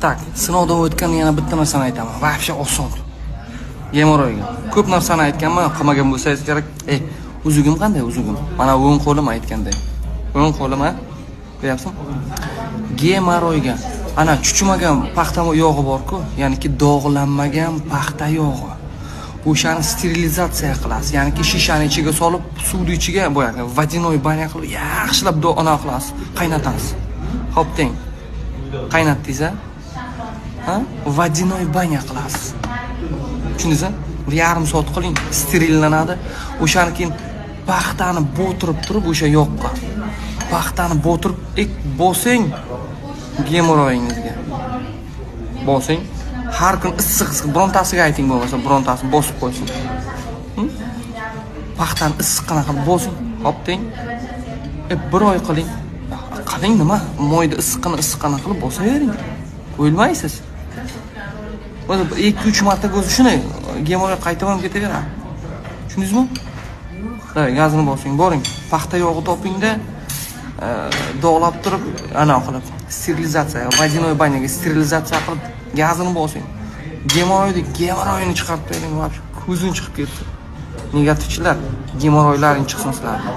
Tak, sinovdan o'tgan yana bitta narsani aytaman. Вообще oson. Gemoroyga. Ko'p narsani aytganman, qilmagan bo'lsangiz kerak. Uzugim qanday uzugim? Mana o'ng qo'lim aytganday. O'ng qo'lim ha? Ko'ryapsan? Gemoroyga ana chuchimagan paxta yog'i bor-ku, ya'niki dog'lanmagan paxta yog'i. O'shani sterilizatsiya qilasiz, ya'niki shishani ichiga solib, suvni ichiga bo'yadi. Vodinoy banya qilib, yaxshilab ona qilasiz, qaynatasiz. Xo'p, teng. Qaynatdingiz ha? Vodinoy banya qilasiz. Tushundingizmi? Yarim soat qiling, sterillanadi. O'shani keyin paxtani bo'tirib turib o'sha yoqqa. Paxtani bo'tirib bosing gemoroyingizga. Bosing. Har kun issiq birontasiga ayting bo'lmasa, birontasini bosib qo'ysin. Paxtani issiqqina qilib bosing. Hop teng. 1 oy qiling. Qiling nima? Moyda issiqqina qilib bosavering. O'lmaysiz. O'zi 2-3 marta o'zi shunday gemoroy qaytaverib ketaveradi. Tushundingizmi? Gazini bosing, boring. Paxta yog'i topingda dog'lab turib, ana qilib sterilizatsiya, vodinoy banyaga sterilizatsiya qilib gazini bosing. Gemoroyni chiqarib bering, ko'zing chiqib ketdi. Negativchilar, gemoroylaring chiqsin sizlarga.